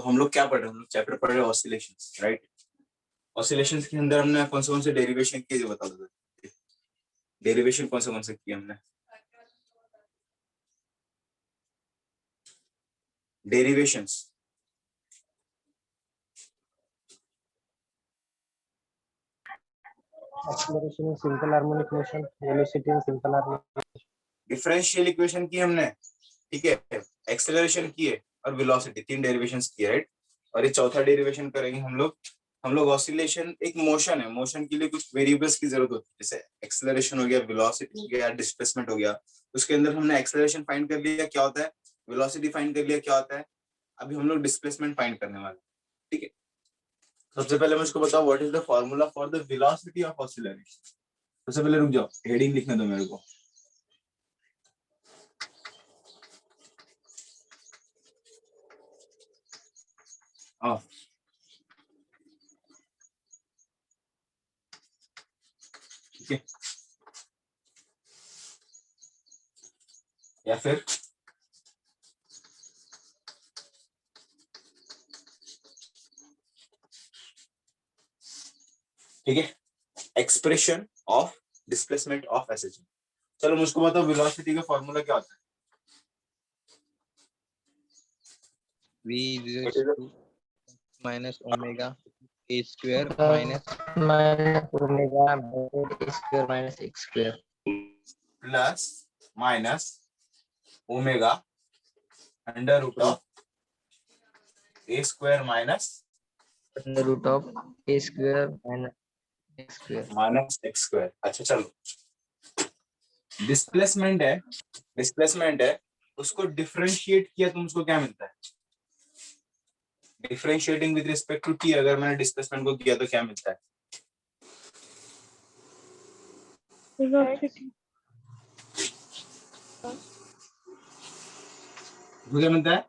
हम लोग क्या पढ़ रहे हैं, हम लोग चैप्टर पढ़ रहे हैं ऑसिलेशंस, राइट। ऑसिलेशंस के अंदर हमने कौन से डेरिवेशन किए जो बता दो। डेरिवेशन कौन से किए हमने? Derivations acceleration in simple harmonic motion, velocity in simple harmonic motion. Differential equation की हमने, ठीक है, एक्सेलरेशन की है और वेलोसिटी, 3 डेरिवेशंस किए, राइट। और ये चौथा डेरिवेशन करेंगे हम लोग ऑसिलेशन एक मोशन है, मोशन के लिए कुछ वेरिएबल्स की जरूरत होती है, जैसे एक्सेलरेशन हो गया, वेलोसिटी हो गया, डिस्प्लेसमेंट हो गया। उसके अंदर हमने एक्सेलरेशन फाइंड कर लिया क्या होता है, वेलोसिटी फाइंड कर लिया क्या होता है, अभी हम लोग डिस्प्लेसमेंट फाइंड करने वाले हैं, ठीक है। सबसे पहले मुझको बताओ what is the formula for the velocity of oscillation. सबसे पहले रुक जाओ, हेडिंग लिखने दो मेरे को। ठीक है, या फिर ठीक है, expression of displacement of SH. चलो मुझको बताओ वेलोसिटी का फार्मूला क्या होता है? V minus omega a square minus omega a square minus x square plus minus omega under root of a square minus under root of a square minus x square. Minus x square. अच्छा चलो, displacement है, उसको differentiate किया तो मुझको क्या मिलता है? Differentiating with respect to t अगर मैंने डिस्प्लेसमेंट को किया तो क्या मिलता है? वेलोसिटी। क्या मिलता है?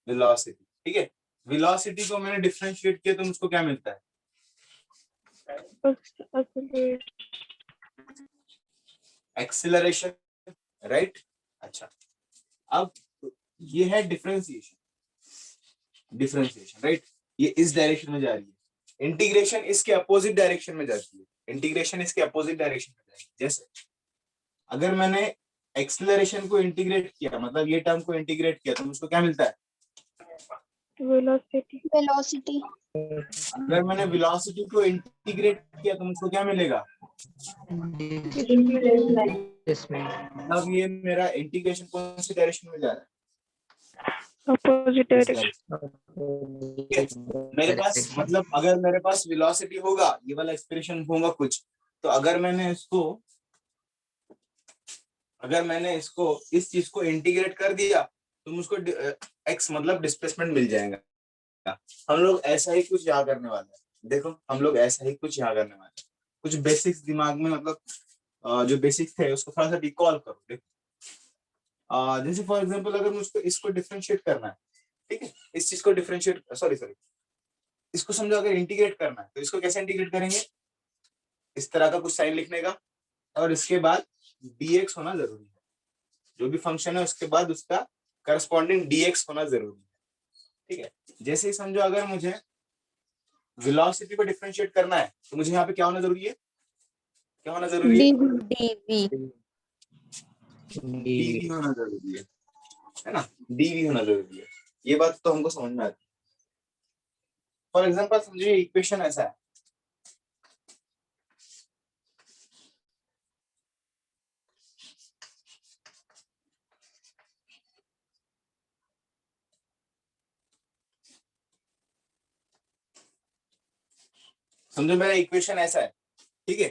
वेलोसिटी, ठीक है। वेलोसिटी को मैंने डिफरेंशिएट किया तो मुझको क्या मिलता है? Acceleration, right. अच्छा, अब ये है डिफरेंशिएशन, राइट। ये इस डायरेक्शन में जा रही है, इंटीग्रेशन इसके अपोजिट डायरेक्शन में जाती है, जैसे अगर मैंने एक्सीलरेशन को इंटीग्रेट किया, मतलब ये टर्म को इंटीग्रेट किया तो मुझको क्या मिलता है? वेलोसिटी। अगर मैंने वेलोसिटी को इंटीग्रेट किया तो मुझको क्या मिलेगा? अब ये मेरा इंटीग्रेशन कौन सी डायरेक्शन में जा रहा है? Opposite direction. मेरे पास, मतलब अगर मेरे पास वेलोसिटी होगा, ये वाला एक्सप्रेशन होगा कुछ, तो अगर मैंने इसको इस चीज को इंटीग्रेट कर दिया तो मुझको एक्स मतलब डिस्प्लेसमेंट मिल जाएगा। हम लोग ऐसा ही कुछ यहाँ करने वाले हैं, देखो हम लोग ऐसा ही कुछ यहाँ करने वाले हैं। कुछ बेसिक्स दिमाग में, मतलब जो बेसिक्स थे उसको थोड़ा सा रिकॉल करो। देखो जैसे फॉर एग्जांपल अगर मुझको इसको डिफरेंशिएट करना है, ठीक है, इस चीज को डिफरेंशिएट, सॉरी इसको समझो अगर इंटीग्रेट करना है तो इसको कैसे इंटीग्रेट करेंगे? इस तरह का कुछ साइन लिखने का और इसके बाद dx होना जरूरी है, जो भी फंक्शन है उसके बाद उसका करस्पॉन्डिंग dx होना जरूरी है, ठीक है। जैसे ही समझो अगर मुझे वेलोसिटी को डिफरेंशिएट करना है तो मुझे यहाँ पे क्या होना जरूरी है? क्या होना जरूरी है? dv होना जरूरी है ना, dv होना जरूरी है। ये बात तो हमको समझ में आती है। फॉर एग्जांपल समझिए इक्वेशन ऐसा है, समझो मेरा इक्वेशन ऐसा है, ठीक है।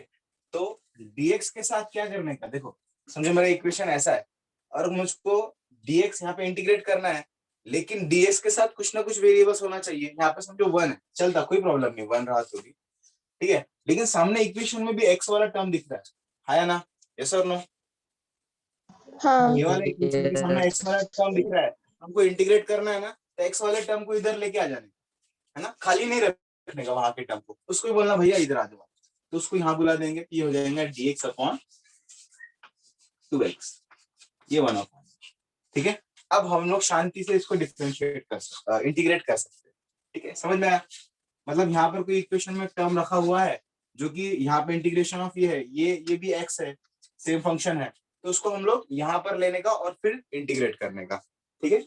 तो dx के साथ क्या करने का, देखो समझो मेरा इक्वेशन ऐसा है और मुझको dx यहाँ पे इंटीग्रेट करना है, लेकिन dx के साथ कुछ ना कुछ वेरिएबल्स होना चाहिए। यहाँ पे समझो 1 है, चलता कोई प्रॉब्लम नहीं, 1 रहा तो भी ठीक है, लेकिन सामने इक्वेशन में भी x वाला टर्म दिख रहा है या ना? यस और नो? हाँ। ये वाला इक्वेशन के सामने x वाला टर्म दिख रहा है, हमको इंटीग्रेट करना है ना, तो x वाले टर्म को इधर लेके आ जाने है ना, खाली नहीं रखने का वहां के टर्म को, उसको ही बोलना भैया इधर आ जाओ, तो उसको यहाँ बुला देंगे, ये हो जाएगा dx अपॉन 2x, ये 1/, ठीक है। अब हम लोग शांति से इसको डिफरेंशिएट कर सकते, इंटीग्रेट कर सकते हैं। ठीक है, समझ में आया? मतलब यहाँ पर कोई इक्वेशन में टर्म रखा हुआ है जो कि यहाँ पे इंटीग्रेशन ऑफ ये है, ये भी एक्स है, सेम फंक्शन है, तो उसको हम लोग यहाँ पर लेने का और फिर इंटीग्रेट करने का। ठीक है,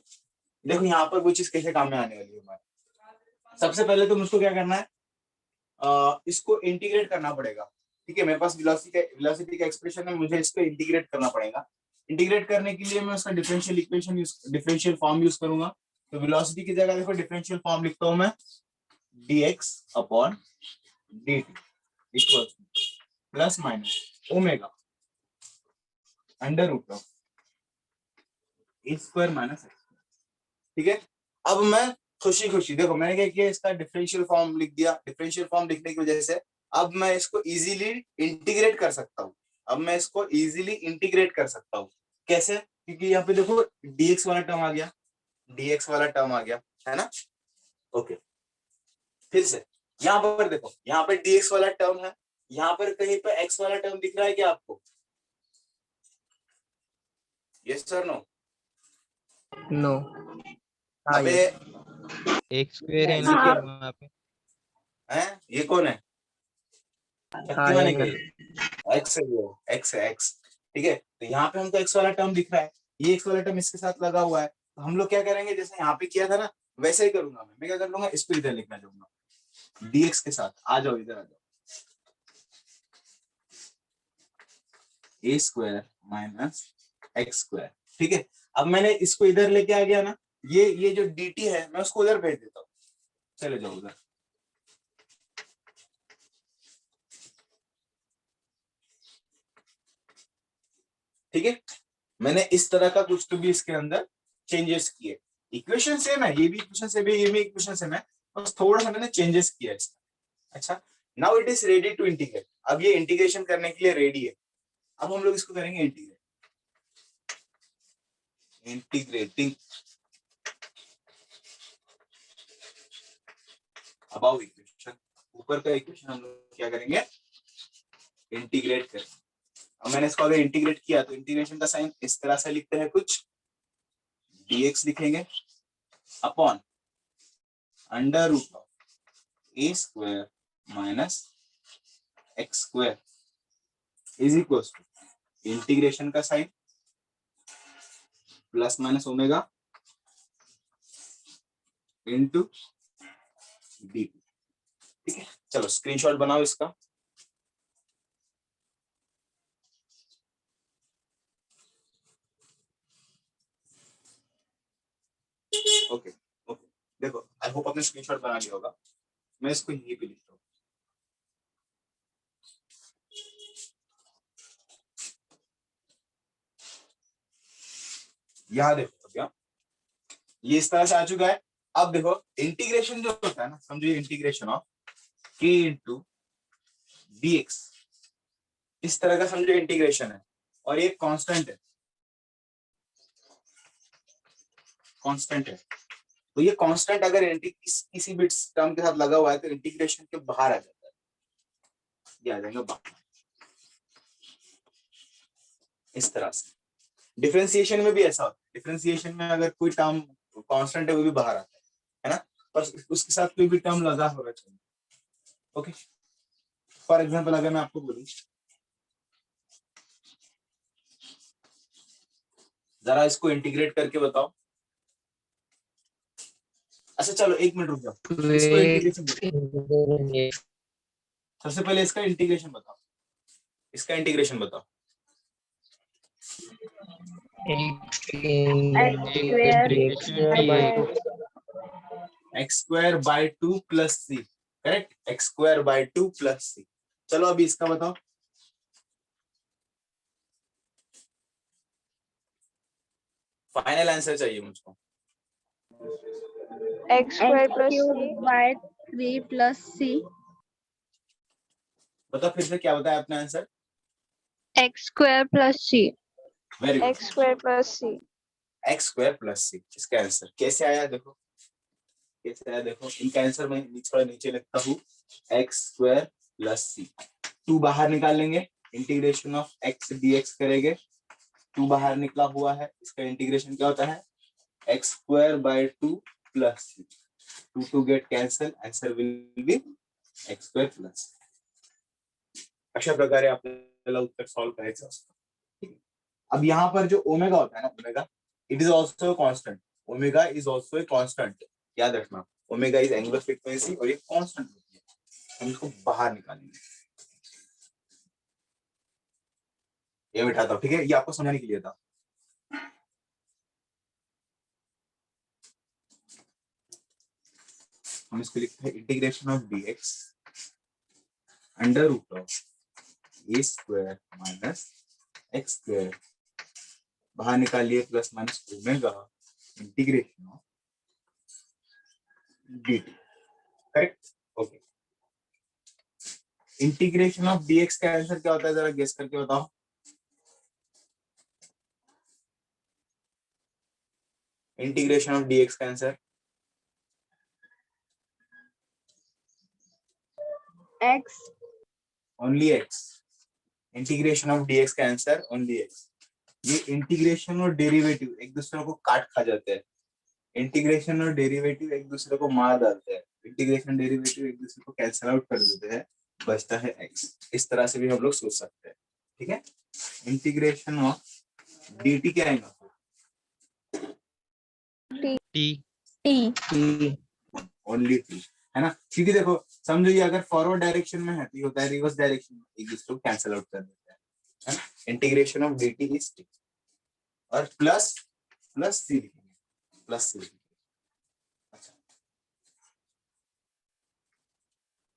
देखो यहाँ पर वो चीज कैसे काम में आने वाली है हमारे। सबसे पहले तो मुझको क्या करना है, इसको इंटीग्रेट करना पड़ेगा। ठीक है, मेरे पास वेलोसिटी का एक्सप्रेशन है, मुझे इसको इंटीग्रेट करना पड़ेगा। इंटीग्रेट करने के लिए मैं उसका डिफरेंशियल फॉर्म यूज करूंगा। तो वेलोसिटी की जगह देखो डिफरेंशियल फॉर्म लिखता हूं मैं, dx upon dt equal plus minus omega under root of a square minus x. ठीक है, अब मैं खुशी खुशी देखो मैंने क्या किया, इसका डिफरेंशियल फॉर्म लिख दिया। डिफरेंशियल फॉर्म लिखने की वजह से अब मैं इसको इजीली इंटीग्रेट कर सकता हूँ। कैसे? क्योंकि यहाँ पे देखो dx वाला टर्म आ गया, है ना? ओके, फिर से यहाँ पर देखो, यहाँ पर dx वाला टर्म है, यहाँ पर कहीं पर x वाला टर्म दिख रहा है क्या आपको? Yes sir no? नो। अबे एक स्क्वायर है ना हाँ। फिर वहाँ पे। हैं, ये कौन है? शक्तिमान है क्या ये? एक्स है, वो एक्स है, एक्स। ठीक है, तो यहाँ पे हमको एक्स वाला टर्म दिख रहा है, ये एक्स वाला टर्म इसके साथ लगा हुआ है, तो हम लोग क्या करेंगे, जैसे यहाँ पे किया था ना वैसे ही करूंगा मैं क्या कर लूंगा, इसको इधर लिखना चाहूंगा dx के साथ। आ जाओ इधर आ जाओ, ए स्क्वायर माइनस एक्स स्क्वायर। ठीक है, अब मैंने इसको इधर लेके आ गया ना, ये जो dt है मैं उसको उधर भेज देता हूँ, चले जाओ उधर। ठीक है, मैंने इस तरह का कुछ तो भी इसके अंदर चेंजेस किए। इक्वेशन सेम है, ये भी इक्वेशन सेम है, ये भी इक्वेशन सेम है, बस थोड़ा सा मैंने चेंजेस किया इसका। अच्छा, now it is ready to integrate. अब ये इंटीग्रेशन करने के लिए रेडी है। अब हम लोग इसको करेंगे इंटीग्रेटिंग अबाउ इक्वेशन। ऊपर का इक्वेशन हम लोग क्या करेंगे, इंटीग्रेट करेंगे। अब मैंने इसको अगर इंटीग्रेट किया तो इंटीग्रेशन का साइन इस तरह से लिखते हैं, कुछ dx लिखेंगे upon under root of a square minus x square is equal to integration का sine plus minus omega into d. ठीक है, चलो स्क्रीनशॉट बनाओ इसका। ओके ओके, देखो आई होप आपने स्क्रीनशॉट बना लिया होगा, मैं इसको यहीं पे लिखता हूँ। यहाँ देखो क्या, ये इस तरह से आ चुका है। अब देखो इंटीग्रेशन जो होता है ना, समझो integration of k into dx, इस तरह का समझो इंटीग्रेशन है, और ये कांस्टेंट है। तो ये कांस्टेंट अगर किसी भी टर्म के साथ लगा हुआ है तो इंटीग्रेशन के बाहर आ जाता है, ये आ जाएगा बाहर। इस तरह से डिफरेंशिएशन में भी ऐसा होता है, डिफरेंशिएशन में अगर कोई टर्म कांस्टेंट है वो भी बाहर आता है ना, पर उसके साथ कोई भी टर्म लगा होगा चाहिए। ओके, फॉर एग्जांपल अगर मैं आपको बोलूं, जरा इसको इंटीग्रेट करके बताओ। अच्छा चलो एक मिनट रुक जाओ, इसको इंटीग्रेशन बताओ। सबसे पहले इसका इंटीग्रेशन बताओ, x square by 2 plus c, correct, x square by 2 plus c. चलो अभी इसका बताओ। फाइनल आंसर चाहिए मुझको। x square plus c by 3 plus c. बताओ फिर से क्या बताया आपने answer? x square plus c. Very good, x square plus c. X square plus c, इसका आंसर कैसे आया देखो, इनका आंसर मैं थोड़ा नीचे लिखता हूँ, एक्स स्क्वायर प्लस सी। 2 बाहर निकाल लेंगे, इंटीग्रेशन ऑफ एक्स dx करेंगे, 2 बाहर निकला हुआ है, इसका इंटीग्रेशन क्या होता है x square by 2 plus 2 get cancel, answer will be x square plus. अशा प्रकारे आपल्याला उत्तर सॉल्व करायचं असतं. ठीक आहे. अब यहाँ पर जो ओमेगा होता है ना, omega it is also constant. Omega is also a constant. याद रखना, ओमेगा इज एंगुलर फ्रीक्वेंसी और ये कॉन्स्टेंट होती है. हम इसको बाहर निकालेंगे. ये बिठाता हूं, ठीक है, ये आपको समझाने के लिए था. हम इसको लिखते हैं integration of dx under root of a square minus x square, बाहर निकालिए plus minus omega integration of dt. Correct. Okay. Integration of dx का आंसर क्या होता है, जरा गेस करके बताओ. इंटीग्रेशन ऑफ dx का answer x. Only x. Integration of dx का आंसर ओनली x. ये इंटीग्रेशन और डेरिवेटिव एक दूसरे को काट खा जाते हैं. इंटीग्रेशन और डेरिवेटिव एक दूसरे को मार डालते हैं. इंटीग्रेशन डेरिवेटिव एक दूसरे को कैंसिल आउट कर देते हैं, बचता है x. इस तरह से भी हम लोग सोच सकते हैं. ठीक है. इंटीग्रेशन ऑफ dt क्या आएगा, T. T. ओनली t, है ना. क्योंकि देखो समझो ये अगर फॉरवर्ड डायरेक्शन में है तो ये होता है रिवर्स डायरेक्शन में, एक दूसरे को कैंसिल आउट कर देते हैं, है ना. Integration of dt is t और प्लस सी लिखेंगे, प्लस सी लिखेंगे. अच्छा,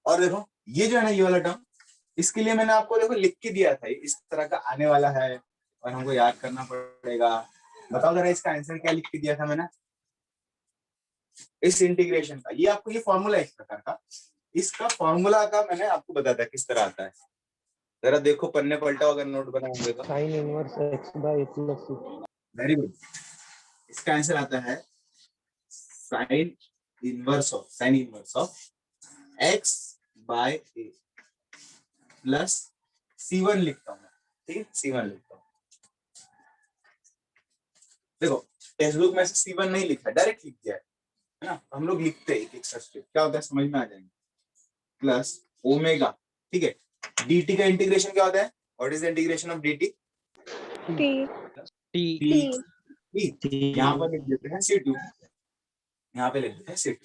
और देखो ये जो है ना, ये वाला टर्म, इसके लिए मैंने आपको देखो लिख के दिया था, इस तरह का आने वाला है और हमको याद करना पड़ेगा. बताओ जरा इसका आंसर क्या लिख के दिया था मैंने इस इंटीग्रेशन का. ये आपको ये फॉर्मूला है इस प्रकार का, इसका फॉर्मूला का मैंने आपको बताया था किस तरह आता है. जरा देखो पन्ने पलटाओ अगर नोट बना होंगे तो. sin inverse x by plus c. Very good. इसका आंसर आता है sine inverse of x bye a plus c1 लिखता हूँ. ठीक है, c1 लिखता हूँ. देखो टेक्स्ट बुक में से c1 नहीं लिखा, डायरेक्ट लिख दिया है ना. हम लोग लिखते हैं एक स्टेप, क्या होता है समझ में आ जाएंगे. Plus omega. ठीक है. dt का इंटीग्रेशन क्या होता है, what is the integration of dt. T. T. यहाँ पर लिख देते हैं c2, यहाँ पे लिख देते हैं c2.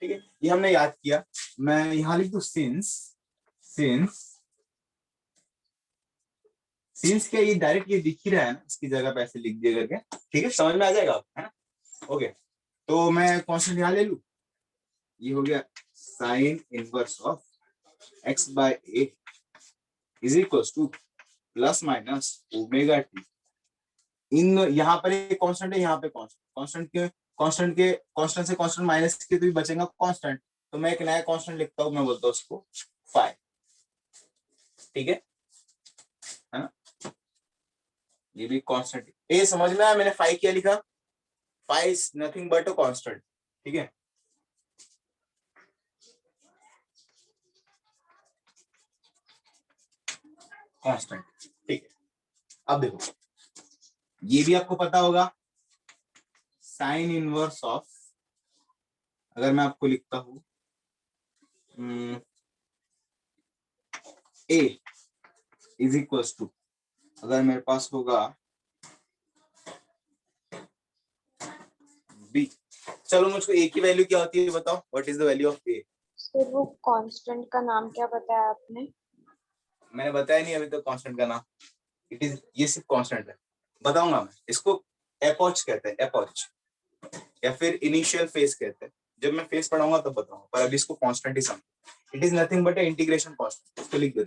ठीक है, ये हमने याद किया. मैं यहाँ लिख दूं सिंस क्या, ये डायरेक्ट ये दिख ही रहा है ना, इसकी जगह पे ऐसे लिख दिया करके. ठीक है, समझ में आ जाएगा, है ना. ओके, तो मैं कॉन्स्टेंट यहाँ ले लूं. ये हो गया sine inverse of x bye a is equals to plus minus omega t. इन यहाँ पर एक कांस्टेंट है, यहाँ पे कांस्टेंट से कांस्टेंट माइनस के तो भी बचेगा कांस्टेंट, तो मैं एक नया कांस्टेंट लिखता हूँ, मैं बोलता हूँ उसको फाई. ठीक है ना. ये भी कांस्टेंट. ये समझ में आया मैंने फाई क्या लिखा. Phi is nothing but a constant. ठीक है. कांस्टेंट. ठीक है. अब देखो ये भी आपको पता होगा, साइन इनवर्स ऑफ, अगर मैं आपको लिखता हूं a इज इक्वल्स टू, अगर मेरे पास होगा b. चलो मुझको a की वैल्यू क्या होती है बताओ, what is the value of a. Sir वो कांस्टेंट का नाम क्या बताया आपने. मैंने बताया नहीं अभी तक कांस्टेंट का नाम. इट इज, ये सिर्फ कांस्टेंट है. बताऊंगा मैं. इसको एपॉच कहते हैं, एपॉच, या फिर इनिशियल फेज कहते हैं. जब मैं फेज पढ़ाऊंगा तब बताऊंगा, पर अभी इसको कांस्टेंट ही समझो. It is nothing but a integration constant. इसको लिख दो.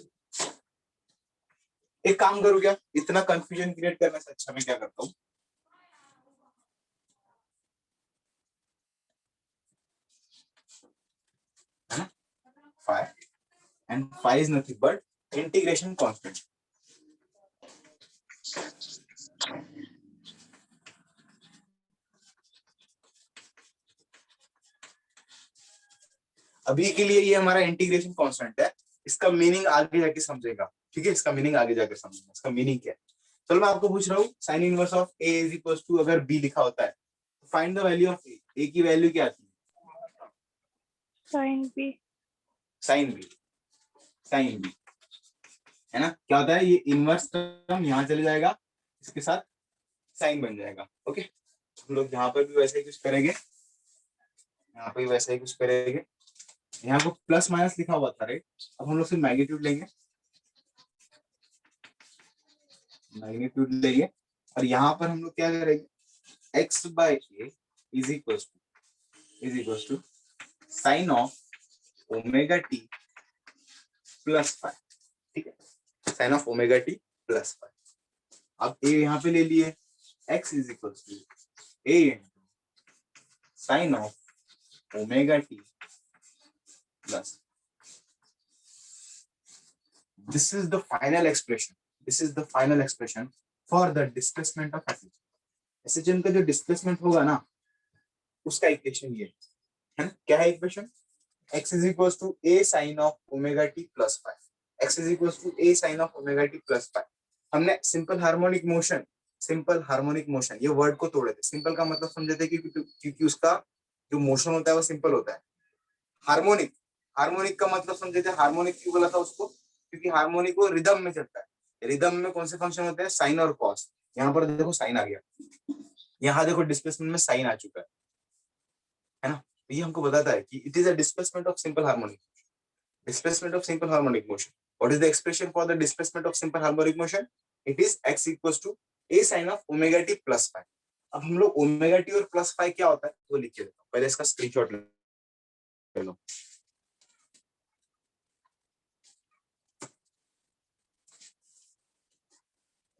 एक काम करूँ क्या, इतना कंफ्यूजन क्रिएट करने से अच्छा मैं क्या करता हूँ, है ना, phi, and phi is nothing but integration constant. अभी के लिए ये हमारा इंटीग्रेशन कांस्टेंट है. इसका मीनिंग आगे जाके समझेगा. ठीक है, इसका मीनिंग आगे जाकर समझेगा. इसका मीनिंग क्या है. चलो मैं आपको पूछ रहा हूँ, sine inverse of a is equal to, अगर b लिखा होता है find the value of a, a की वैल्यू क्या आती है? sin b sine b, sine b, है ना? क्या होता है, ये इनवर्स टर्म यहाँ चले जाएगा, इसके साथ साइन बन जाएगा। ओके, हम लोग यहाँ पर भी वैसा ही कुछ करेंगे, यहाँ पे भी वैसा ही कुछ करेंगे। यहाँ को प्लस माइनस लिखा हुआ था, राइट? अब हम लोग सिर्फ मैग्नीट्यूड लेंगे, मैग्नीट्यूड लेंगे, और यहाँ पर हम लोग क्या करेंगे, x by a is equals to sin of omega t plus 5, ठीक है, sine of omega t plus 5। अब a यहाँ पे ले लिए, x is equals to a sine of omega t plus, this is the final expression, this is the final expression for the displacement of SHM का जो displacement होगा ना, उसका इक्वेशन ये है ना, क्या है equation? x is equals to a sin of omega t plus 5, x is equals to a sin of omega t plus 5। हमने सिंपल हार्मोनिक मोशन ये वर्ड को तोड़े थे। सिंपल का मतलब समझे थे क्योंकि उसका जो मोशन होता है वो सिंपल होता है। हार्मोनिक का मतलब समझे थे, हार्मोनिक क्यों बोला था उसको? क्योंकि हार्मोनिक वो रिदम में चलता है। रिदम में कौन से फंक्शन होते हैं? साइन और कॉस। यहाँ पर देखो साइन आ गया, यहाँ देखो डिस्प्लेसमेंट में साइन आ चुका है ना? ये हमको बताता है कि it is a displacement of simple harmonic, displacement of simple harmonic motion. What is the expression for the displacement of simple harmonic motion? It is x equals to a sin of omega t plus 5। अब हम लोग omega t और plus 5 क्या होता है वो लिख के देता हूं, पहले इसका स्क्रीनशॉट ले लो।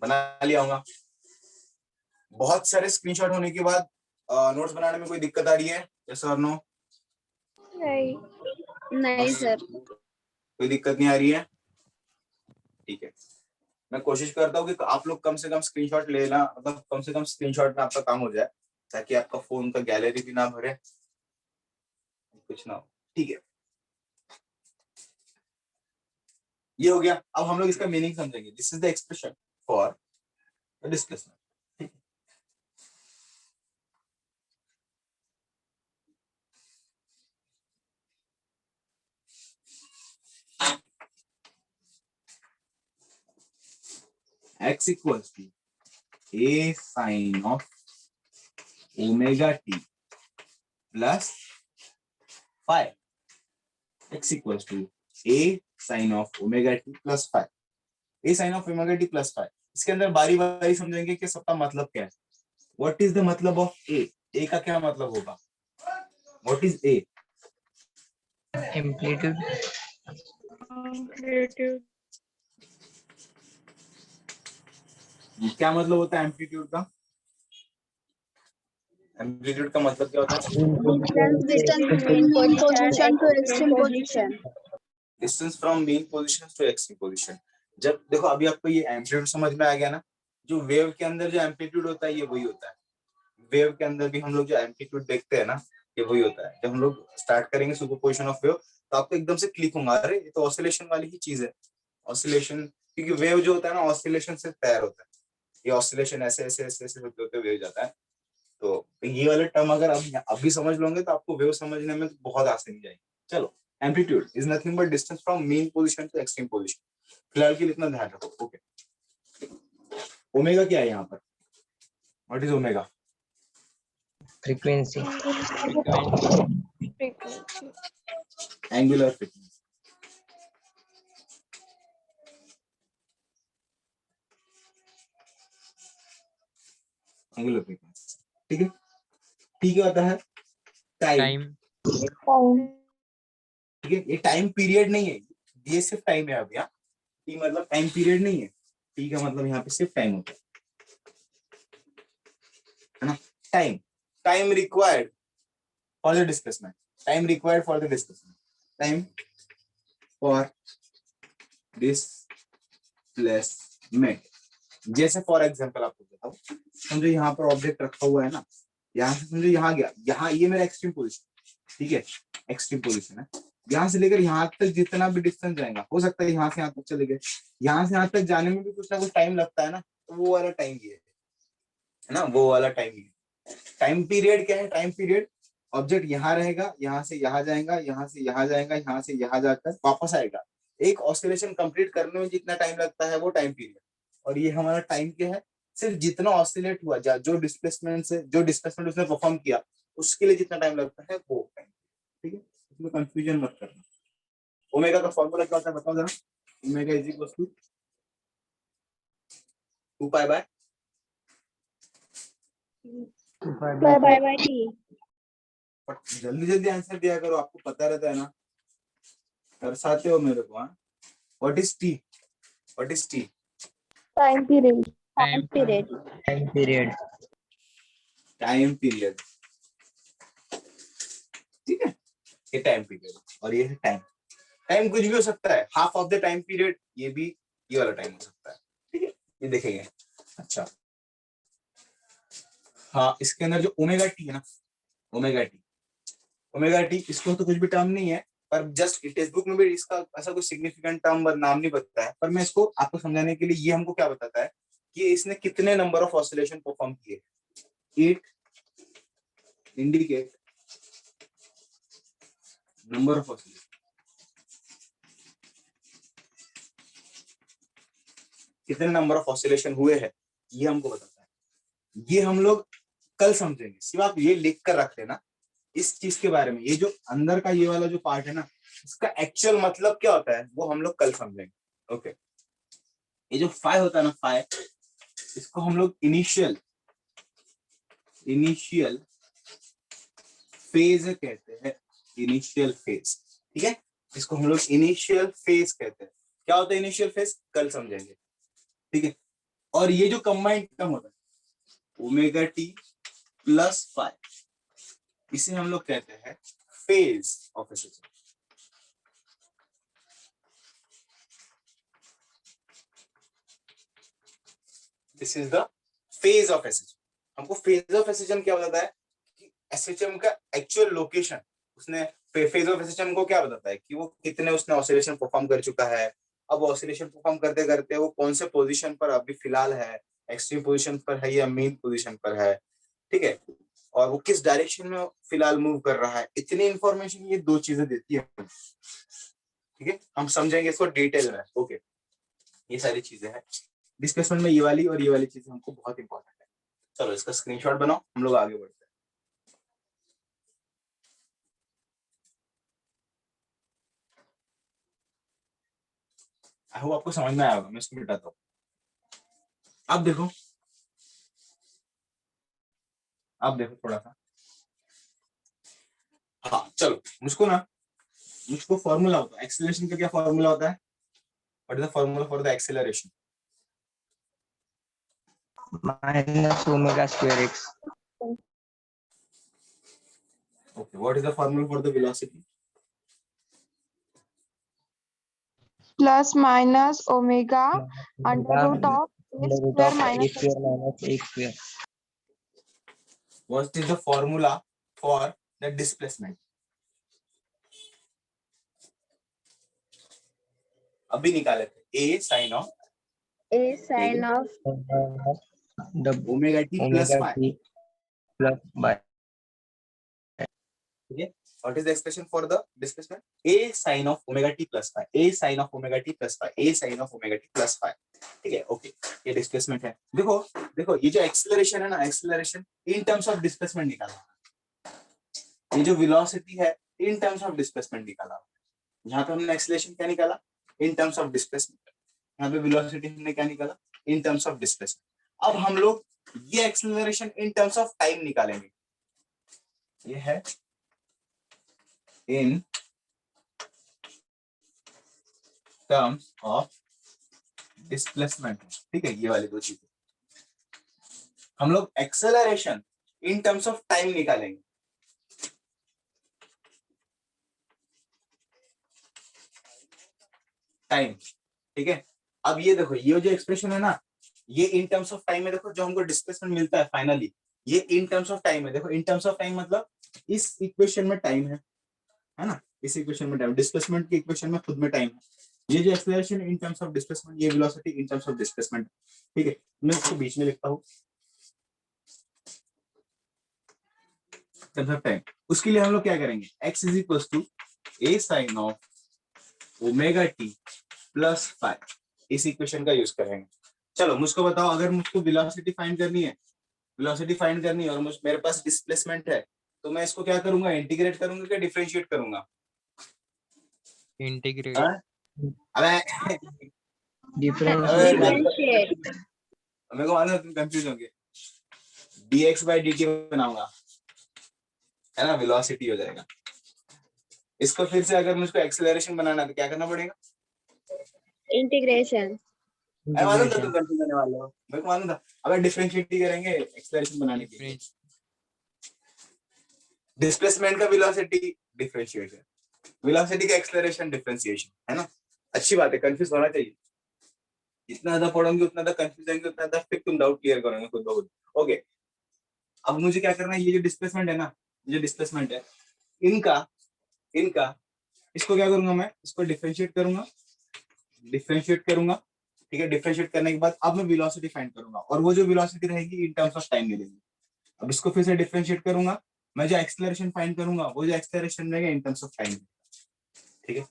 बना लिया होगा। बहुत सारे स्क्रीनशॉट होने के बाद नोट्स बनाने में कोई दिक्कत आ रही है? यस और नो? नहीं सर। कोई दिक्कत नहीं आ रही है? ठीक है, मैं कोशिश करता हूँ कि आप लोग कम से कम स्क्रीनशॉट लेना, मतलब कम से कम स्क्रीनशॉट में आपका काम हो जाए, ताकि आपका फोन का गैलरी भी ना भरे, कुछ ना हो। ठीक है, ये हो गया। अब हम लोग इसका मीनिंग समझेंगे। This is the expression for the displacement. x equals to a sin of omega t plus 5, x equals to a sin of omega t plus 5, a sin of omega t plus 5। इसके अंदर बारी बारी समझेंगे कि सबका मतलब क्या है। व्हाट इज द मतलब ऑफ a? a का क्या मतलब होगा? What is a? एम्पलीट्यूड, क्या मतलब होता है एम्पलीट्यूड का? एम्पलीट्यूड का मतलब क्या होता है? Distance between mean position to extreme position. Distance from mean position to extreme position. जब देखो अभी आपको ये एम्पलीट्यूड समझ में आ गया ना, जो वेव के अंदर जो एम्पलीट्यूड होता है ये वही होता है। वेव के अंदर भी हम लोग जो एम्पलीट्यूड देखते हैं ना, ये वही होता है। जब हम लोग स्टार्ट करेंगे सुपरपोजिशन ऑफ वेव, तो आपको एकदम से क्लिक होगा, अरे ये तो ऑसिलेशन वाली ही चीज है। ऑसिलेशन, क्योंकि वेव जो होता है ना ऑसिलेशन से तैयार होता है। ये ऑसिलेशन ऐसे ऐसे ऐसे ऐसे होते होते वेव जाता है। तो ये वाले टर्म अगर आप अभी समझ लोगे तो आपको वेव समझने में बहुत आसानी जाएगी। चलो, amplitude is nothing but distance from mean position to extreme position. फिलहाल के लिए इतना ध्यान रखो। ओके, ओमेगा क्या है यहाँ पर? What is omega? Frequency, angular frequency. Angular frequency, ठीक है। ठीक है, होता है टाइम। टाइम, ठीक है, ये टाइम पीरियड नहीं है, ये सिर्फ टाइम है। अभी टी मतलब टाइम पीरियड नहीं है, टी का मतलब यहाँ पे सिर्फ टाइम होता है ना। Time required for the displacement, time required for the displacement, time for displacement. जैसे फॉर एग्जांपल आपको बताऊं, समझो यहाँ पर ऑब्जेक्ट रखा हुआ है ना, यहाँ से समझो यहाँ गया, यहाँ ये मेरा एक्सट्रीम पोजीशन, ठीक है, एक्सट्रीम पोजीशन है। यहाँ से लेकर यहाँ तक जितना भी डिस्टेंस जाएगा, हो सकता है यहाँ से यहाँ तक चले गए, यहाँ से यहाँ तक जाने में भी कुछ ना कुछ टाइम लगता है ना, तो वो वाला टाइम ये है ना, वो वाला टाइम ये। टाइम पीरियड क्या है? टाइम पीरियड ऑब्जेक्ट यहाँ रहेगा, यहाँ से यहाँ जाएगा, यहाँ से यहाँ जाएगा, यहाँ से यहाँ जाकर वापस आएगा। एक ऑसिलेशन कंप्लीट करने में जितना टाइम लगता है वो टाइम पीरियड। और ये हमारा टाइम क्या है? सिर्फ जितना ऑसिलेट हुआ, जो डिस्प्लेसमेंट उसने परफॉर्म किया उसके लिए जितना टाइम लगता है वो टाइम। ठीक है, इसमें कंफ्यूजन मत करना। ओमेगा का फॉर्मूला क्या होता है बताओ जरा। Omega is equal to 2 pi by by t. जल्दी जल्दी आंसर दिया करो, आपको पता रहता है ना, तरसाते हो मेरे को। हाँ, what is T? What is T? Time period. Time period. Time period. Time period. ठीक है, ये टाइम पीरियड और ये है टाइम। टाइम कुछ भी हो सकता है, half of the time period, ये भी ये वाला टाइम हो सकता है। ठीक है, ये देखेंगे। अच्छा, हाँ, इसके अंदर जो ओमेगा टी है ना, ओमेगा टी, इसको तो कुछ भी टर्म नहीं है, पर जस्ट टेक्स्ट बुक में भी इसका ऐसा कुछ सिग्निफिकेंट टर्म नाम नहीं बताया है, पर मैं इसको आपको समझाने के लिए, ये हमको क्या बताता है कि इसने कितने नंबर ऑफ ऑसिलेशन परफॉर्म किए। It indicate number of oscillation, कितने नंबर ऑफ ऑसिलेशन हुए हैं ये हमको बताता है। ये हम लोग कल समझेंगे, सिर्फ आप ये लिख कर रख लेना इस चीज के बारे में। ये जो अंदर का ये वाला जो पार्ट है ना, इसका एक्चुअल मतलब क्या होता है वो हम लोग कल समझेंगे। ओके, ये जो फाई होता है ना, फाई, इसको हम लोग इनिशियल फेज कहते हैं। इनिशियल फेज, ठीक है, इसको हम लोग इनिशियल फेज कहते हैं। क्या होता है इनिशियल फेज? कल समझेंगे। ठीक है, और ये जो कंबाइंड टर्म होता है ओमेगा टी प्लस फाई, इसे हम लोग कहते हैं phase of A system. This is the phase of SHM. हमको फेज ऑफ एसएचएम क्या बताता है कि एसएचएम का एक्चुअल लोकेशन, उसने फेज ऑफ एसएचएम को क्या बताता है कि वो कितने उसने ऑसिलेशन परफॉर्म कर चुका है। अब ऑसिलेशन परफॉर्म करते करते वो कौन से पोजीशन पर अभी फिलहाल है, एक्सट्रीम पोजीशन पर है या मेन पोजीशन पर है। ठीक है, और वो किस डायरेक्शन में फिलहाल मूव कर रहा है। इतनी इंफॉर्मेशन ये दो चीजें देती है। ठीक है, हम समझेंगे इसको डिटेल में। ओके, ये सारी चीजें हैं डिस्कशन में, ये वाली और ये वाली चीजें हमको बहुत इंपॉर्टेंट है। चलो इसका स्क्रीनशॉट बनाओ, हम लोग आगे बढ़ते हैं। आई होप आपको समझ में आया होगा, मैं इसको मिटाता हूँ। अब देखो, अब देखो थोड़ा सा। हाँ चलो, मुझको फॉर्मूला होता है एक्सेलरेशन का। क्या फॉर्मूला होता है? What is the formula for the acceleration? Minus omega square x. Okay, what is the formula for the velocity? Plus minus omega under root of a Under root square of minus a square minus a square. What is the formula for the displacement? अभी निकाले थे, a sin of The omega t plus omega phi. t plus by. Okay, what is the expression for the displacement? A sin of omega t plus phi. A sin of omega t plus phi. A sin of omega t plus phi. ठीक है, okay, ये displacement है। देखो देखो, ये जो acceleration है ना, acceleration in terms of displacement निकाला। ये जो वेलोसिटी है इन टर्म्स ऑफ डिस्प्लेसमेंट निकाला। यहाँ पे हमने एक्सेलरेशन क्या निकाला? इन टर्म्स ऑफ डिस्प्लेसमेंट। यहाँ पे वेलोसिटी हमने क्या निकाला? इन टर्म्स ऑफ डिस्प्लेसमेंट। अब हम लोग ये acceleration in terms of time निकालेंगे। ये है in terms of displacement। ठीक है, ये वाली दो चीजें हम लोग acceleration in terms of time निकालेंगे। टाइम, ठीक है। अब ये देखो, ये जो एक्सप्रेशन है ना, ये इन टर्म्स ऑफ टाइम में देखो, जो हमको डिस्प्लेसमेंट मिलता है फाइनली, ये इन टर्म्स ऑफ टाइम है। देखो इन टर्म्स ऑफ टाइम मतलब इस इक्वेशन में टाइम है ना, इस इक्वेशन में टाइम, डिस्प्लेसमेंट की इक्वेशन में खुद में टाइम है। ये जो acceleration in terms of displacement, ये velocity in terms of displacement. ठीक है, मैं इसको बीच में लिखता हूँ। Concept time. उसके लिए हम लोग क्या करेंगे, x is equal to a sin of omega t plus five, इस इक्वेशन का यूज करेंगे। चलो मुझको बताओ, अगर मुझको वेलोसिटी फाइंड करनी है, वेलोसिटी फाइंड करनी है और मेरे पास डिस्प्लेसमेंट है, तो मैं इसको क्या करूंगा, इंटीग्रेट करूंगा क्या डिफरेंशिएट करूंगा? integrate, हाँ? अबे Differentiate. Differentiate. मेरे को मालूम है तुम कंफ्यूज होंगे, dx बाई dt बनाऊंगा, है ना, वेलोसिटी हो जाएगा। इसको फिर से अगर मुझको एक्सेलरेशन बनाना है तो क्या करना पड़ेगा? Integration. मैं मालूम था तुम Integration. कंफ्यूज होने वाले हो, मेरे को मालूम था। अगर डिफरेंशिएट ही करेंगे एक्सेलरेशन बनाने के लिए, डिस्प्लेसमेंट का वेलोसिटी डिफरेंशिएट है, वेलोसिटी का एक्सेलरेशन डिफरेंशिएशन, है ना। अच्छी बात है, कंफ्यूज होना चाहिए। जितना ज्यादा पढ़ोगे उतना ज्यादा कंफ्यूज होंगे, उतना ज्यादा फिर तुम डाउट क्लियर करोगे खुद ब खुद। ओके, अब मुझे क्या करना है, ये जो डिस्प्लेसमेंट है ना, ये डिस्प्लेसमेंट है, इनका इनका इसको क्या करूंगा मैं, इसको डिफरेंशिएट करूंगा, डिफरेंशिएट करूंगा, ठीक है। डिफरेंशिएट करने के बाद अब मैं वेलोसिटी फाइंड करूंगा, और वो जो वेलोसिटी रहेगी इन टर्म्स ऑफ टाइम मिलेगी। अब इसको फिर से डिफरेंशिएट करूंगा, मैं जो एक्सेलरेशन फाइंड करूंगा वो जो एक्सेलरेशन रहेगा इन टर्म्स ऑफ टाइम, ठीक है।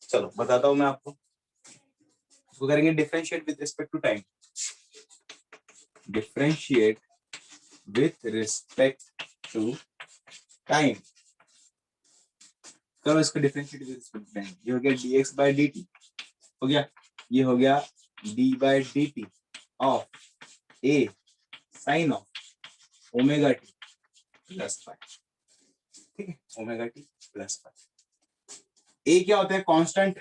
चलो बताता हूं मैं आपको, इसको करेंगे differentiate with respect to time, differentiate with respect to time. करो इसको differentiate with respect to time, ये हो गया dx बाय dt, हो गया, ये हो गया d by dt of a sine of omega t plus five, ठीक है, omega t plus five. A क्या होता है, कांस्टेंट,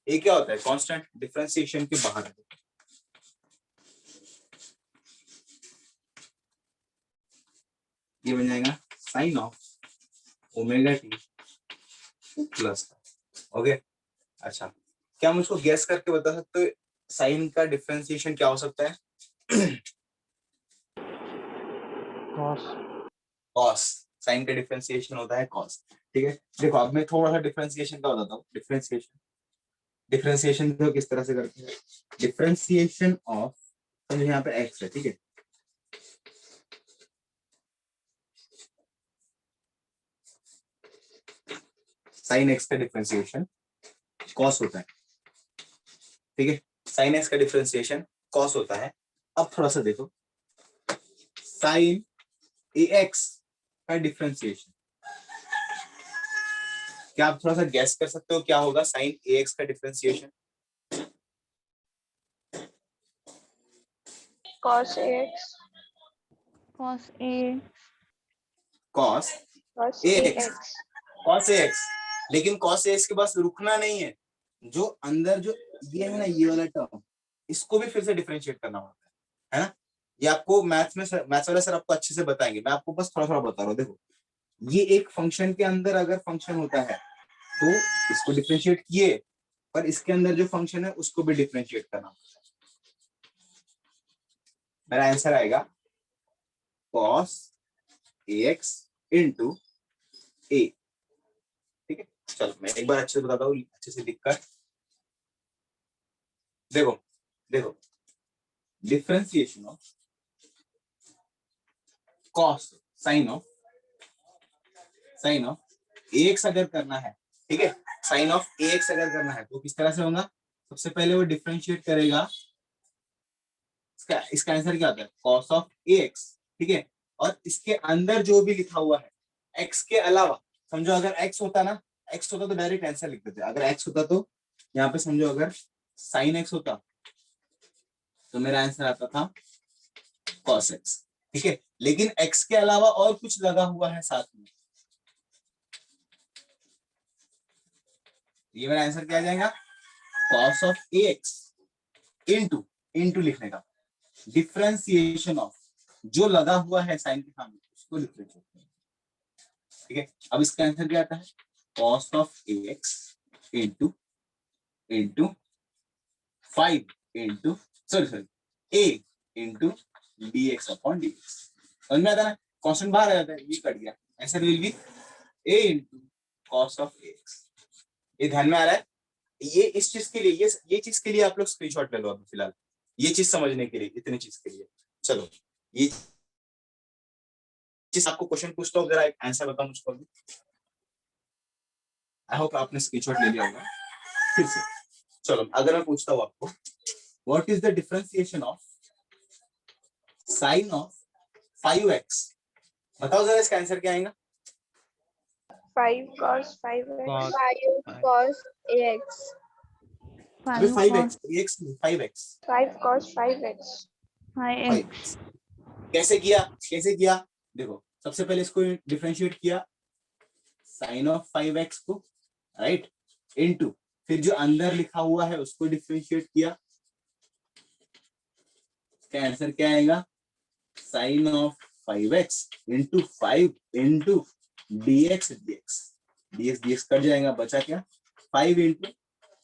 ए क्या होता है, कांस्टेंट, डिफरेंशिएशन के बाहर है। ये बन जाएगा sine of omega t plus, okay. अच्छा, क्या मुझको गैस करके बता सकते हो साइन का डिफरेंशिएशन क्या हो सकता है? Cos. कॉस, साइन का डिफरेंशिएशन होता है कॉस, ठीक है। देखो अब मैं थोड़ा सा डिफरेंशिएशन का बताता हूँ। डिफरेंशिएशन को किस तरह से करते हैं, डिफरेंशिएशन ऑफ, समझो यहाँ पे एक्स है, ठीक है, साइन एक्स का डिफरेंशिएशन कॉस होता है, ठीक है, साइन एक्स का डिफरेंशिएशन कॉस होता है। अब थोड़ा सा देखो, साइन ए एक्स का डिफरेंशिएशन, क्या आप थोड़ा सा गैस कर सकते हो क्या होगा साइन ए एक्स का differentiation? cos ax, Cos A. Cos cos A x, ax, cos A x, लेकिन कॉस ए एक्स के पास रुकना नहीं है, जो अंदर जो ये है ना, ये वाला टर्म, इसको भी फिर से डिफरेंशिएट करना होता है ना। ये आपको मैथ्स में मैथ्स वाले सर आपको अच्छे से बताएंगे, मैं आपको बस थोड़ा थोड़ा बता रहा हूँ। देखो, ये एक फंक्शन के अंदर अगर फंक्शन होता है तो इसको डिफरेंशिएट किए, पर इसके अंदर जो फंक्शन है उसको भी डिफरेंशिएट करना होता है। मेरा आंसर आएगा cos ax इंटू ए, ठीक है। चलो मैं एक बार अच्छे से बताता हूँ, अच्छे से लिख कर देखो, देखो differentiation of cos sine of ax अगर करना है, ठीक है, साइन ऑफ ax अगर करना है तो किस तरह से होगा, सबसे पहले वो डिफरेंशिएट करेगा, इसका आंसर क्या आता है, cos ऑफ ax, ठीक है। और इसके अंदर जो भी लिखा हुआ है x के अलावा, समझो अगर x होता ना, x होता तो डायरेक्ट आंसर लिख देते, अगर x होता तो यहाँ पे समझो अगर sin x होता तो मेरा आंसर आता था cos x, ठीक है। लेकिन x के अलावा और कुछ लगा हुआ है साथ में, ये मेरा आंसर क्या आ जाएगा, cos of ax into, into लिखने का, डिफरेंशिएशन ऑफ जो लगा हुआ है साइन के सामने उसको डिफरेंशिएट करना, ठीक है। अब इसका आंसर क्या आता है, cos of ax into into 5 into sorry a into dx upon dx, समझ में आता है ना, कांस्टेंट बाहर आ जाता है, ये कट गया, answer will be a into cos of ax। ये ध्यान में आ रहा है, ये इस चीज के लिए, ये चीज के लिए आप लोग स्क्रीनशॉट ले लो अभी फिलहाल, ये चीज समझने के लिए, इतनी चीज के लिए। चलो ये चीज आपको क्वेश्चन पूछता हूँ, जरा एक आंसर बताओ मुझको। आई होप आपने स्क्रीनशॉट ले लिया होगा फिर से। चलो अगर मैं पूछता हूँ आपको, what is the differentiation of sine of 5x, बताओ जरा इसका आंसर क्या आएगा। 5 cos 5x. cos 5 cos ax. अबे 5x, x 5x 5 cos 5x. 5x कैसे किया, कैसे किया? देखो सबसे पहले इसको डिफरेंशिएट किया साइन ऑफ 5x को, राइट, इनटू फिर जो अंदर लिखा हुआ है उसको डिफरेंशिएट किया। इसका आंसर क्या आएगा? Sine of 5x into 5 into dx dx dx dx cut जाएगा, बचा क्या? 5 इंटू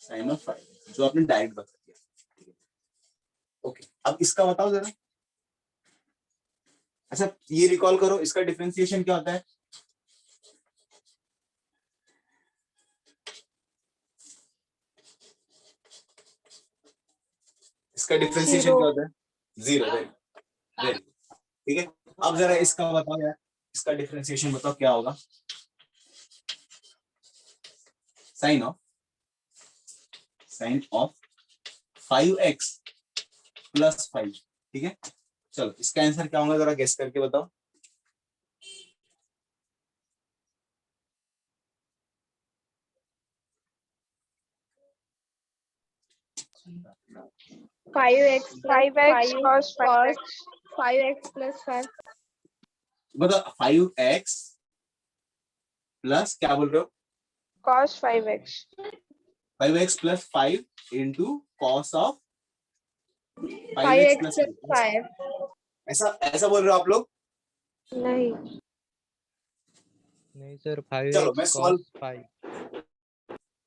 साइन ऑफ 5 जो आपने डायरेक्ट बता दिया। ओके, अब इसका बताओ जरा। अच्छा ये रिकॉल करो, इसका डिफरेंशिएशन क्या होता है? इसका डिफरेंशिएशन क्या होता है? 0। वेरी ठीक है। अब जरा इसका बताओ यार, इसका डिफरेंशिएशन बताओ क्या होगा? साइन ऑफ 5x प्लस 5, ठीक है। चलो इसका आंसर क्या होगा, जरा गेस करके बताओ। Five x 5x cos 5x. 5x plus 5. बताओ 5x प्लस क्या बोल रहे हो? Cos 5x. 5x plus 5 into cos of 5x 5x plus plus 5. ऐसा ऐसा बोल रहे हो आप लोग? नहीं. नहीं सर, चलो 5x मैं cos सॉल्व, 5.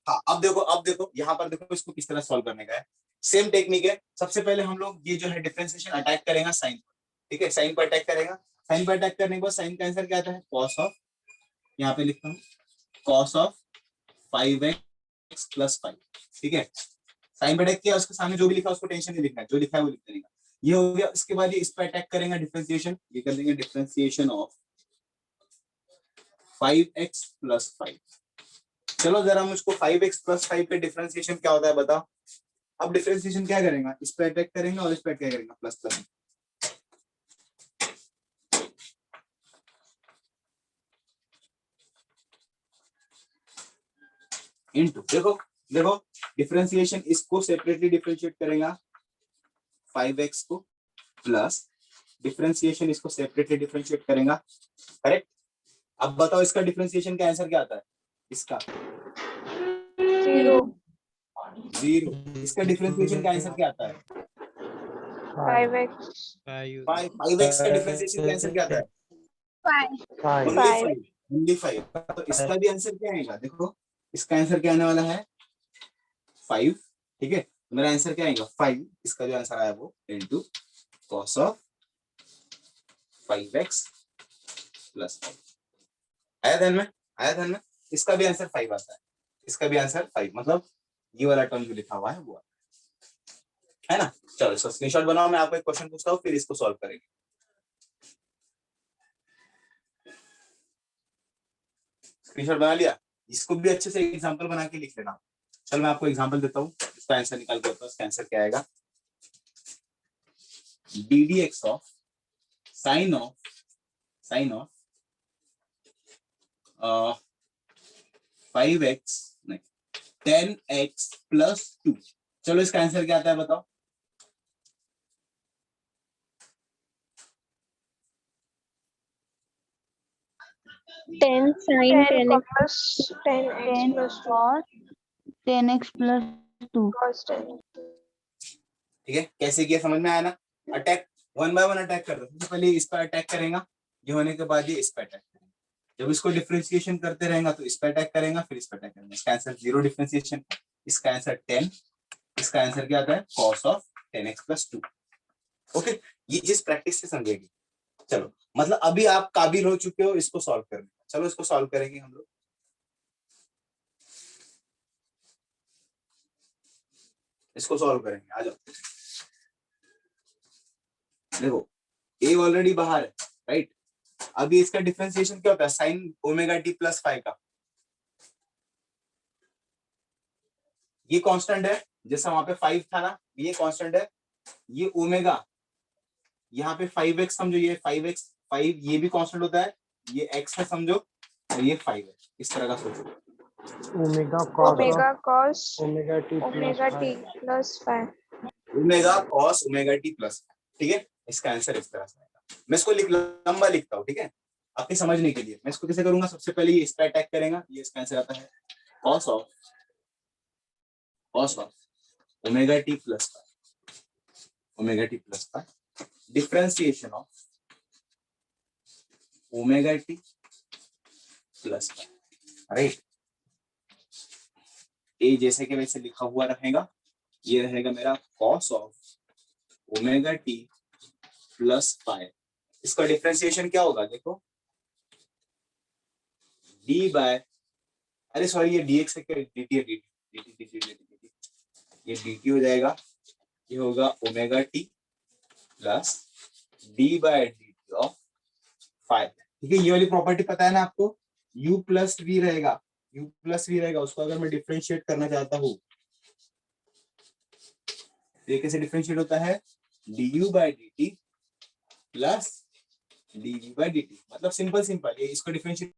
हाँ अब देखो यहाँ पर देखो इसको किस तरह सॉल्व करने का है। सेम टेक्निक है। सबसे पहले हम लोग ये जो है डिफरेंशिएशन अटैक करेंगे साइन पर, ठीक है, साइन पर अटैक करेगा। साइन पर अटैक करने के बाद साइन का आंसर क्या आता है? कॉस ऑफ, यहाँ पे लिखता हूँ कॉस ऑफ 5x प्लस 5, ठीक है। साइन पर अटैक किया, उसके सामने जो भी लिखा उसको टेंशन नहीं लिखना है, जो लिखा है वो लिख देने का। ये हो गया। इसके बाद ये इस पर अटैक करेंगे डिफरेंशिएशन, ये कर देंगे डिफरेंशिएशन ऑफ 5x प्लस 5। चलो जरा मुझको 5x प्लस 5 पे डिफरेंशिएशन क्या होता है बताओ। अब डिफरेंशिएशन क्या करेंगे? इस पे अटैक करेंगे और इस पे क्या करेंगे? प्लस प्लस इनटू, देखो डिफरेंशिएशन इसको सेपरेटली डिफरेंशिएट करेगा 5x को, प्लस डिफरेंशिएशन इसको सेपरेटली डिफरेंशिएट करेगा, करेक्ट। अब बताओ इसका डिफरेंशिएशन का आंसर क्या आता है? इसका 0. 0। इसका डिफरेंशिएशन का आंसर क्या आता है? 5x. 5x का डिफरेंशिएशन का आंसर क्या आता है? 5. ओनली 5। तो इसका भी आंसर क्या आएगा? देखो इसका आंसर क्या आने वाला है? 5, ठीक है। तो मेरा आंसर क्या आएगा? 5। इसका जो आंसर आया वो into cos of 5x plus 5। आया ध्यान में? आया ध्यान में? इसका भी आंसर 5 आता है। इसका भी आंसर 5, मतलब ये वाला टर्म जो लिखा हुआ है वो है ना। चलो इसका स्क्रीनशॉट बनाओ, मैं आपको एक क्वेश्चन पूछता हूँ फिर इसको सॉल्व करेंगे। स्क्रीनशॉट बना लिया? इसको भी अच्छे से एग्जांपल बना के लिख लेना। चल मैं आपको एग्जांपल देता हूँ, इसका आंसर निकाल के बताओ। इसका आंसर क्या आएगा? ddx of sine of 5x नहीं 10x प्लस 2। चलो इसका आंसर क्या आता है बताओ। 10 sin 10 10x cos 10x plus 2. और 10x plus 2. Cos 10. ठीक है, कैसे किया समझ में आया ना? Attack one by one attack कर दो। सबसे पहले इस पर अटैक करेगा, ये होने के बाद ये इस पर अटैक करेगा। जब इसको डिफरेंशिएशन करते रहेगा तो इस पर अटैक करेगा, फिर इस पर अटैक करेगा। इसका आंसर 0 डिफरेंशिएशन, इसका आंसर 10, इसका आंसर क्या आता है? cos of 10x plus 2। Okay, ये जिस प्रैक्टिस से समझेगी। चलो मतलब अभी आप काबिल हो चुके हो इसको सॉल्व करने। चलो इसको सॉल्व करेंगे हम लोग। इसको सॉल्व करेंगे, आ जाओ। देखो ए ऑलरेडी बाहर है, राइट, अभी इसका डिफरेंशिएशन क्या होता है sine omega t plus five का, ये कांस्टेंट है जैसा वहां पे 5 था ना, ये कांस्टेंट है, ये ओमेगा यहाँ पे 5x समझो, ये 5x 5 ये भी कांस्टेंट होता है, ये x है समझो और ये 5 है, इस तरह का सोचो। Omega cos omega cos omega T omega t plus 5। Omega cos omega t plus, ठीक है, इसका आंसर इस तरह से आएगा। मैं इसको लंबा लिखता हूँ, ठीक है, आपके समझने के लिए। मैं इसको कैसे करूंगा, सबसे पहले ये इस पर अटैक करेगा, ये इसका आंसर आता है cos of omega t plus 5, omega t plus 5 differentiation of omega t plus 5, right. ए जैसे कि वैसे लिखा हुआ रहेगा, ये रहेगा मेरा cos of omega t plus 5। इसका डिफरेंशिएशन क्या होगा, देखो डी बाय, अरे सॉरी ये dx है क्या, dt है, dt ये dt हो जाएगा, ये होगा omega t plus d by d t of 5, ठीक है। ये वाली प्रॉपर्टी पता है ना आपको, u प्लस वी रहेगा, u प्लस वी रहेगा, उसको अगर मैं डिफरेंशिएट करना चाहता हूँ तो ये कैसे डिफरेंशिएट होता है, du by dt plus dv by dt, मतलब सिंपल ये इसको डिफरेंशिएट